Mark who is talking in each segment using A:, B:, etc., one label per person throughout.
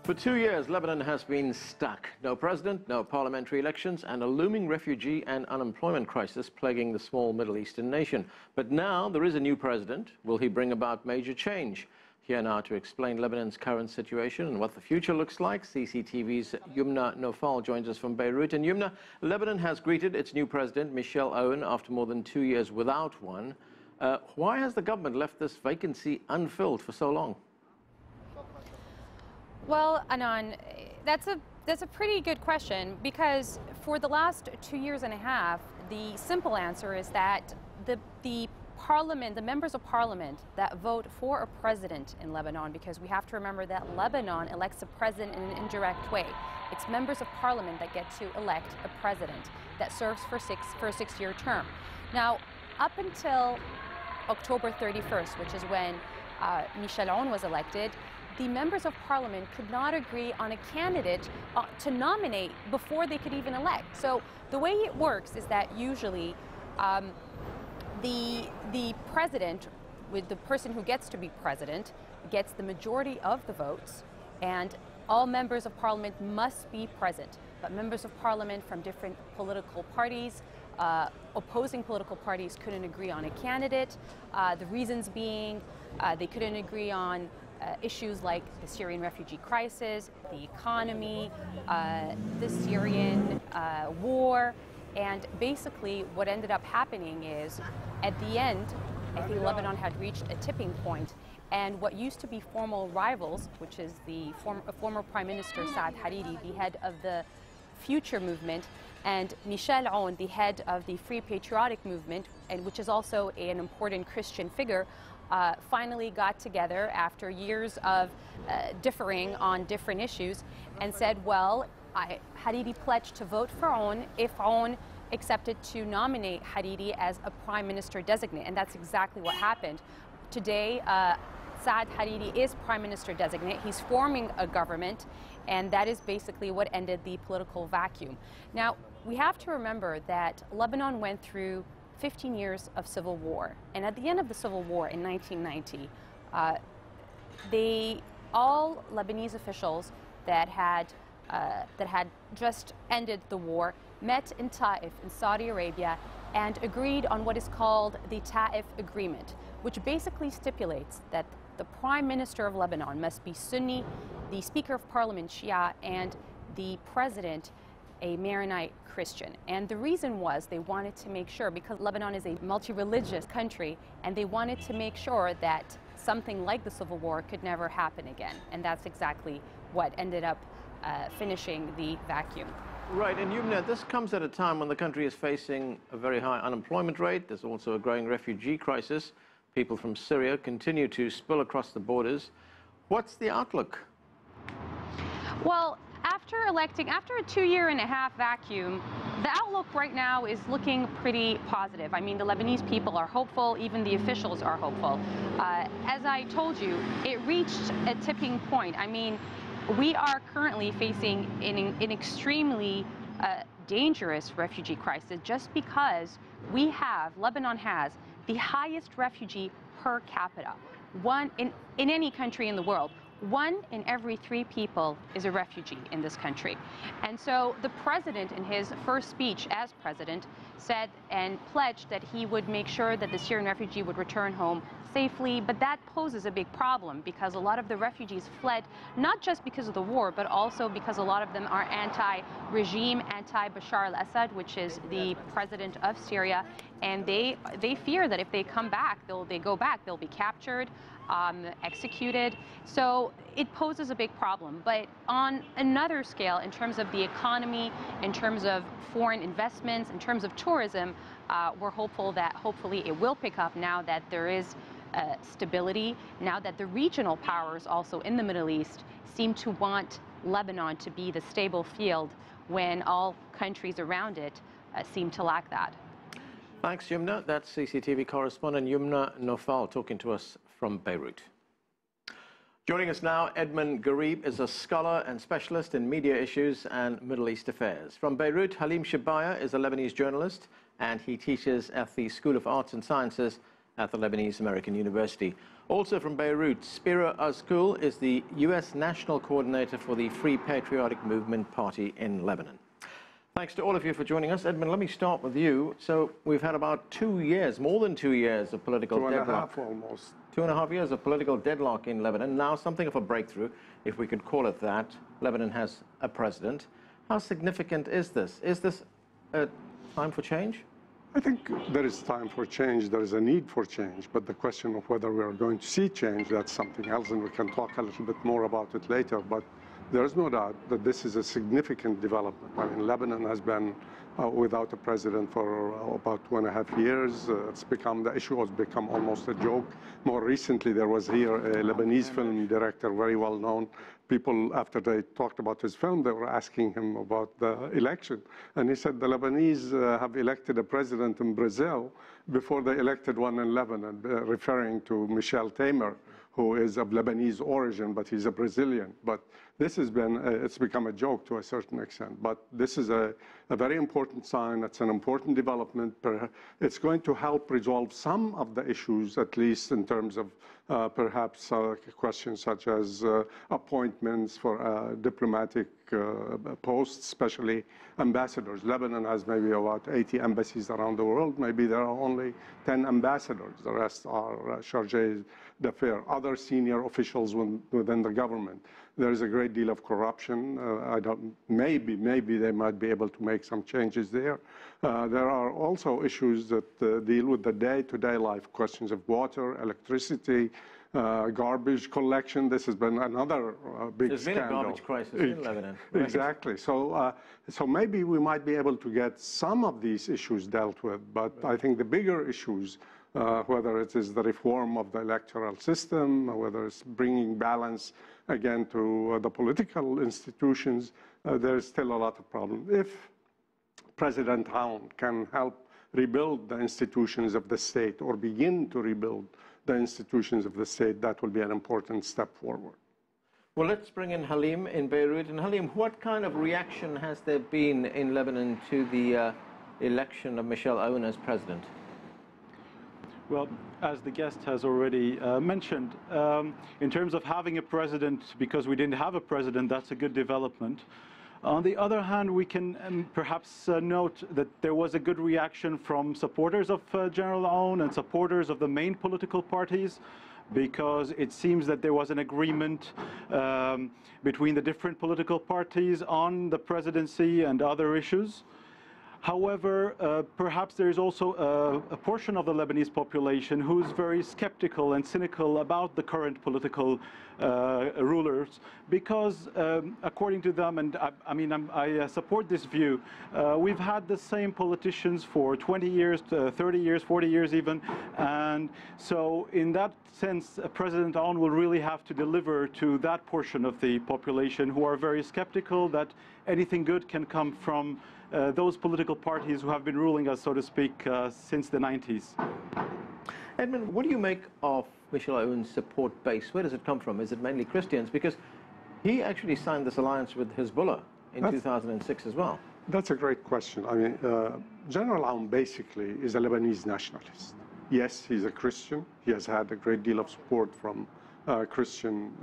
A: For 2 years, Lebanon has been stuck. No president, no parliamentary elections, and a looming refugee and unemployment crisis plaguing the small Middle Eastern nation. But now there is a new president. Will he bring about major change? Here now to explain Lebanon's current situation and what the future looks like, CCTV's Youmna Naufal joins us from Beirut. And Youmna, Lebanon has greeted its new president, Michel Aoun, after more than 2 years without one. Why has the government left this vacancy unfilled for so long?
B: Well, Anan, that's a pretty good question, because for the last 2 years and a half, the simple answer is that the parliament, the members of parliament that vote for a president in Lebanon, because we have to remember that Lebanon elects a president in an indirect way. It's members of parliament that get to elect a president that serves for a six-year term. Now, up until October 31st, which is when Michel Aoun was elected, the members of parliament could not agree on a candidate to nominate before they could even elect. So the way it works is that usually the president, with the person who gets to be president, gets the majority of the votes, and all members of parliament must be present. But members of parliament from different political parties, opposing political parties, couldn't agree on a candidate. The reasons being they couldn't agree on issues like the Syrian refugee crisis, the economy, the Syrian war. And basically what ended up happening is, at the end, I think Lebanon had reached a tipping point, and what used to be formal rivals, which is the former Prime Minister Saad Hariri, the head of the Future Movement, and Michel Aoun, the head of the Free Patriotic Movement, and which is also an important Christian figure, finally got together after years of differing on different issues and said, well, Hariri pledged to vote for Aoun if Aoun accepted to nominate Hariri as a prime minister designate, and that's exactly what happened. Today, Saad Hariri is prime minister designate. He's forming a government, and that is basically what ended the political vacuum. Now, we have to remember that Lebanon went through 15 years of civil war, and at the end of the civil war in 1990, all Lebanese officials that had just ended the war met in Ta'if in Saudi Arabia and agreed on what is called the Ta'if Agreement, which basically stipulates that the Prime Minister of Lebanon must be Sunni, the Speaker of Parliament Shia, and the President a Maronite Christian. And the reason was they wanted to make sure, because Lebanon is a multi-religious country, and they wanted to make sure that something like the civil war could never happen again. And that's exactly what ended up finishing the vacuum.
A: Right, and Youmna, this comes at a time when the country is facing a very high unemployment rate. There's also a growing refugee crisis. People from Syria continue to spill across the borders. What's the outlook?
B: Well, after a 2-year-and-a-half vacuum, the outlook right now is looking pretty positive. I mean, the Lebanese people are hopeful, even the officials are hopeful. As I told you, it reached a tipping point. I mean, we are currently facing an extremely dangerous refugee crisis, just because Lebanon has the highest refugee per capita, in any country in the world. 1 in every 3 people is a refugee in this country. And so the president, in his first speech as president, said and pledged that he would make sure that the Syrian refugee would return home safely. But that poses a big problem, because a lot of the refugees fled not just because of the war, but also because a lot of them are anti-regime, anti-Bashar al-Assad, which is the president of Syria. And they fear that if they come back, they'll be captured, executed. So it poses a big problem. But on another scale, in terms of the economy, in terms of foreign investments, in terms of tourism, we're hopeful that hopefully it will pick up now that there is stability, now that the regional powers also in the Middle East seem to want Lebanon to be the stable field when all countries around it seem to lack that.
A: Thanks, Youmna. That's CCTV correspondent Youmna Naufal talking to us from Beirut. Joining us now, Edmund Ghareeb is a scholar and specialist in media issues and Middle East affairs. From Beirut, Halim Shebaya is a Lebanese journalist, and he teaches at the School of Arts and Sciences at the Lebanese American University. Also from Beirut, Spiro Azkoul is the U.S. National Coordinator for the Free Patriotic Movement Party in Lebanon. Thanks to all of you for joining us. Edmund, let me start with you. So we've had about 2 years, more than 2 years of political deadlock.
C: 2.5 almost.
A: 2.5 years of political deadlock in Lebanon. Now something of a breakthrough, if we could call it that. Lebanon has a president. How significant is this? Is this a time for change?
C: I think there is time for change. There is a need for change. But the question of whether we are going to see change, that's something else, and we can talk a little bit more about it later. But there is no doubt that this is a significant development. I mean, Lebanon has been without a president for about 2.5 years. The issue has become almost a joke. More recently, there was here a Lebanese film director, very well known. People, after they talked about his film, they were asking him about the election. And he said the Lebanese have elected a president in Brazil before they elected one in Lebanon, referring to Michel Aoun, who is of Lebanese origin, but he's a Brazilian. But this has been, it's become a joke to a certain extent. But this is a very important sign. It's an important development. It's going to help resolve some of the issues, at least in terms of perhaps questions such as appointments for diplomatic posts, especially ambassadors. Lebanon has maybe about 80 embassies around the world. Maybe there are only 10 ambassadors. The rest are chargés d'affaires, other senior officials within the government. There is a great deal of corruption. Maybe they might be able to make some changes there. There are also issues that deal with the day-to-day life, questions of water, electricity, garbage collection. This has been another big
A: There's
C: scandal.
A: There's been a garbage crisis in Lebanon. Right?
C: Exactly. So maybe we might be able to get some of these issues dealt with, but I think the bigger issues, whether it is the reform of the electoral system, or whether it's bringing balance again to the political institutions, there's still a lot of problems. If President Aoun can help rebuild the institutions of the state or begin to rebuild the institutions of the state, that will be an important step forward.
A: Well, let's bring in Halim in Beirut. And Halim, what kind of reaction has there been in Lebanon to the election of Michel Aoun as president?
D: Well, as the guest has already mentioned, in terms of having a president, because we didn't have a president, that's a good development. On the other hand, we can perhaps note that there was a good reaction from supporters of General Aoun and supporters of the main political parties, because it seems that there was an agreement between the different political parties on the presidency and other issues. However, perhaps there is also a portion of the Lebanese population who is very skeptical and cynical about the current political rulers, because according to them, and I support this view, we've had the same politicians for 20 years, 30 years, 40 years even, and so in that sense, President Aoun will really have to deliver to that portion of the population who are very skeptical that anything good can come from those political parties who have been ruling us, so to speak, since the 90s.
A: Edmund, what do you make of Michel Aoun's support base? Where does it come from? Is it mainly Christians? Because he actually signed this alliance with Hezbollah in 2006 as well.
C: That's a great question. I mean, General Aoun basically is a Lebanese nationalist. Yes, he's a Christian. He has had a great deal of support from Christian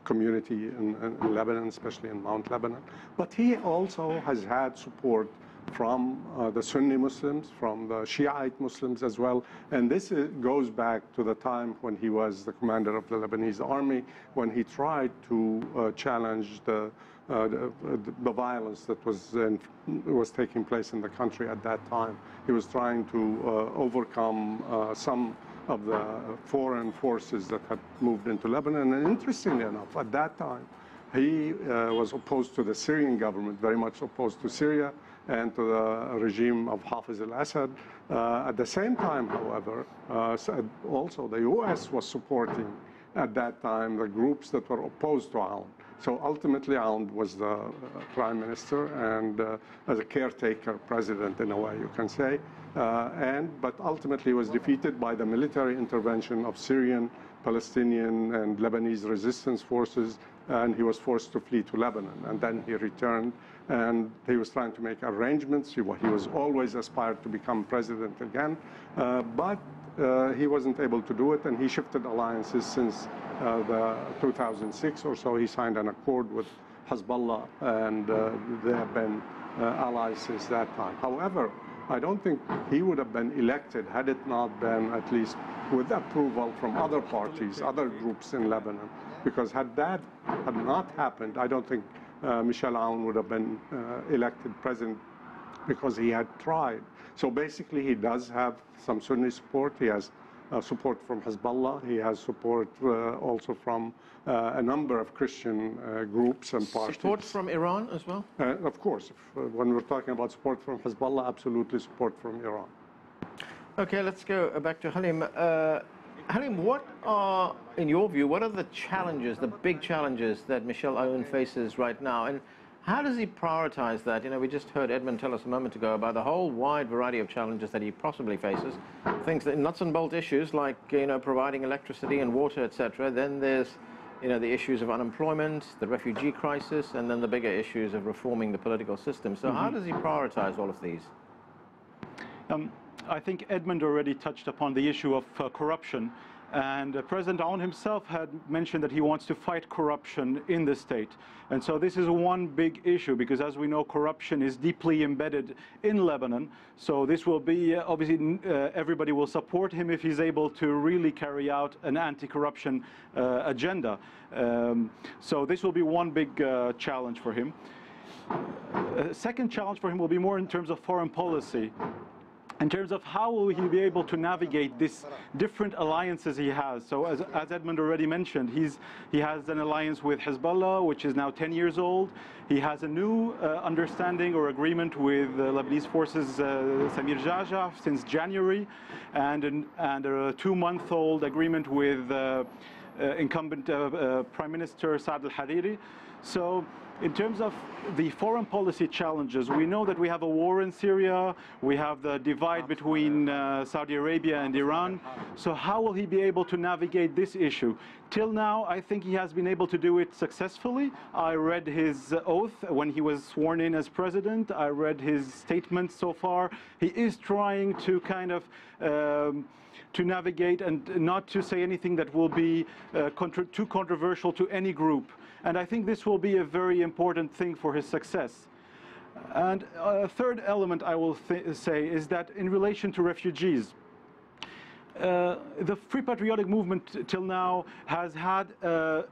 C: community in Lebanon, especially in Mount Lebanon. But he also has had support from the Sunni Muslims, from the Shiite Muslims as well. And this goes back to the time when he was the commander of the Lebanese army, when he tried to challenge the violence that was taking place in the country at that time. He was trying to overcome some of the foreign forces that had moved into Lebanon. And interestingly enough, at that time, he was opposed to the Syrian government, very much opposed to Syria and to the regime of Hafiz al-Assad. At the same time, however, also the US was supporting at that time the groups that were opposed to Aoun. So ultimately, Aoun was the prime minister and as a caretaker president in a way, you can say. But ultimately was defeated by the military intervention of Syrian, Palestinian, and Lebanese resistance forces, and he was forced to flee to Lebanon. And then he returned, and he was trying to make arrangements. He was always aspired to become president again. But he wasn't able to do it, and he shifted alliances since the 2006 or so. He signed an accord with Hezbollah, and they have been allies since that time. However, I don't think he would have been elected had it not been at least with approval from other parties, other groups in Lebanon. Because had that not happened, I don't think Michel Aoun would have been elected president, because he had tried. So basically, he does have some Sunni support. He has support from Hezbollah. He has support also from a number of Christian groups and parties.
A: Support from Iran as well?
C: Of course. When we're talking about support from Hezbollah, absolutely support from Iran.
A: Okay, let's go back to Halim. Halim, what are, in your view, what are the challenges, the big challenges that Michel Aoun faces right now? And how does he prioritize that? You know, we just heard Edmund tell us a moment ago about the whole wide variety of challenges that he possibly faces. Things that nuts and bolt issues like, you know, providing electricity and water, etc. Then there's, you know, the issues of unemployment, the refugee crisis, and then the bigger issues of reforming the political system. So how does he prioritize all of these?
D: I think Edmund already touched upon the issue of corruption. And President Aoun himself had mentioned that he wants to fight corruption in the state. And so this is one big issue, because as we know, corruption is deeply embedded in Lebanon. So this will be, obviously, everybody will support him if he's able to really carry out an anti-corruption agenda. So this will be one big challenge for him. Second challenge for him will be more in terms of foreign policy. In terms of how will he be able to navigate these different alliances he has. So as Edmund already mentioned, he has an alliance with Hezbollah, which is now 10 years old. He has a new understanding or agreement with Lebanese forces, Samir Jaja, since January, and a 2-month-old agreement with incumbent Prime Minister Saad al-Hariri. So in terms of the foreign policy challenges, we know that we have a war in Syria, we have the divide between Saudi Arabia and Iran. So how will he be able to navigate this issue? Till now, I think he has been able to do it successfully. I read his oath when he was sworn in as president. I read his statements so far. He is trying to kind of to navigate and not to say anything that will be too controversial to any group. And I think this will be a very important thing for his success. And a third element I will say is that in relation to refugees, the Free Patriotic Movement till now has had a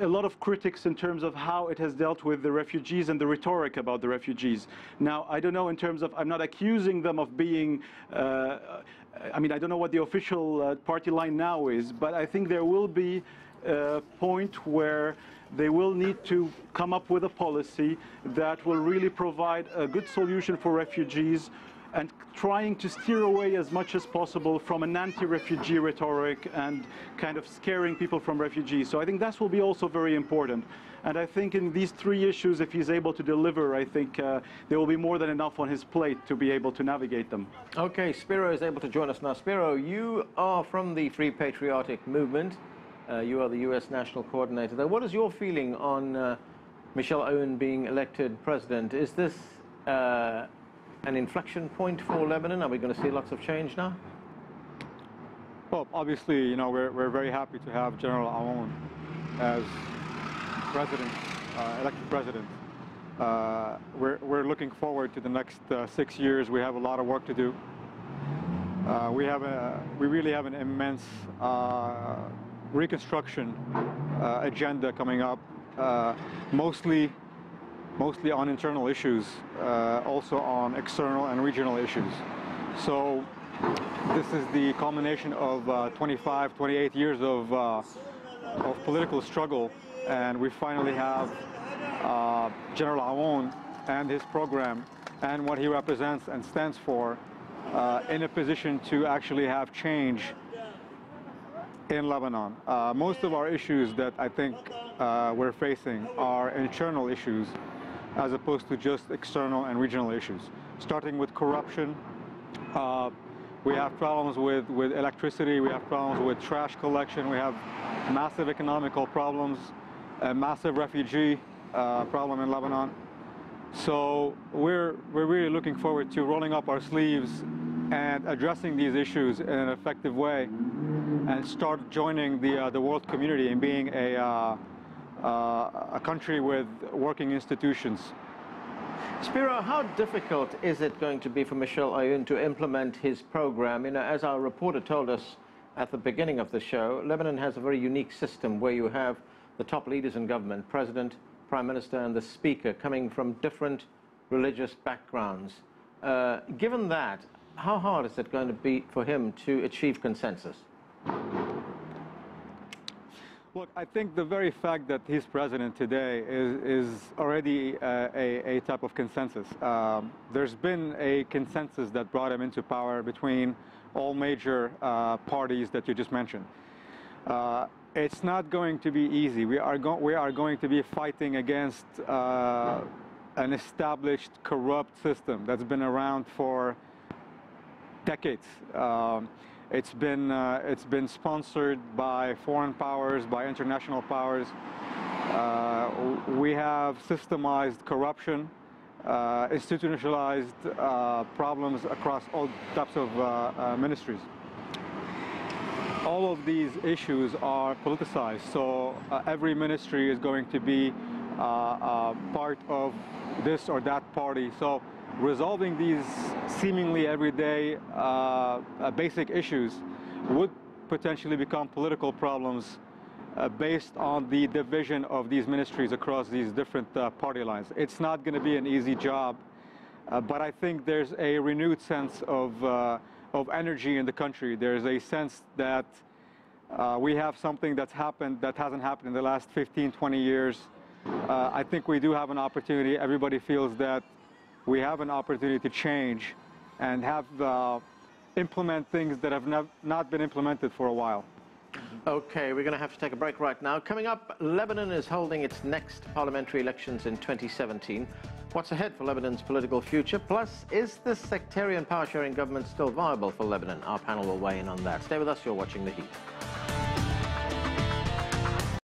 D: lot of critics in terms of how it has dealt with the refugees and the rhetoric about the refugees. Now, I don't know in terms of, I'm not accusing them of being, I mean, I don't know what the official party line now is, but I think there will be a point where they will need to come up with a policy that will really provide a good solution for refugees, and trying to steer away as much as possible from an anti-refugee rhetoric and kind of scaring people from refugees. So I think that will be also very important. And I think in these three issues, if he's able to deliver, I think there will be more than enough on his plate to be able to navigate them. Okay,
A: Spiro is able to join us now. Spiro, you are from the Free Patriotic Movement. You are the US National Coordinator there. What is your feeling on Michel Aoun being elected president? Is this an inflection point for Lebanon? Are we going to see lots of change now?
E: Well, obviously, you know, we're very happy to have General Aoun as president, elected president. We're looking forward to the next 6 years. We have a lot of work to do. We really have an immense reconstruction agenda coming up, mostly on internal issues, also on external and regional issues. So this is the culmination of 25, 28 years of political struggle, and we finally have General Aoun and his program and what he represents and stands for in a position to actually have change in Lebanon. Most of our issues that I think we're facing are internal issues as opposed to just external and regional issues. Starting with corruption, we have problems with electricity, we have problems with trash collection, we have massive economical problems, a massive refugee problem in Lebanon. So we're really looking forward to rolling up our sleeves and addressing these issues in an effective way, and start joining the world community and being a country with working institutions.
A: Spiro, how difficult is it going to be for Michel Aoun to implement his program? You know, as our reporter told us at the beginning of the show, Lebanon has a very unique system where you have the top leaders in government, president, prime minister, and the speaker, coming from different religious backgrounds. Given that, how hard is it going to be for him to achieve consensus?
E: Look, I think the very fact that he's president today is already a type of consensus. There's been a consensus that brought him into power between all major parties that you just mentioned. It's not going to be easy. We are going to be fighting against an established corrupt system that's been around for decades. It's been sponsored by foreign powers, by international powers. We have systemized corruption, institutionalized problems across all types of ministries. All of these issues are politicized, so every ministry is going to be part of this or that party. So resolving these seemingly everyday basic issues would potentially become political problems based on the division of these ministries across these different party lines. It's not going to be an easy job, but I think there's a renewed sense of energy in the country. There's a sense that we have something that's happened that hasn't happened in the last 15, 20 years. I think we do have an opportunity. Everybody feels that we have an opportunity to change and have implement things that have not been implemented for a while.
A: Okay, we're going to have to take a break right now. Coming up, Lebanon is holding its next parliamentary elections in 2017. What's ahead for Lebanon's political future? Plus, is the sectarian power-sharing government still viable for Lebanon? Our panel will weigh in on that. Stay with us, you're watching The Heat.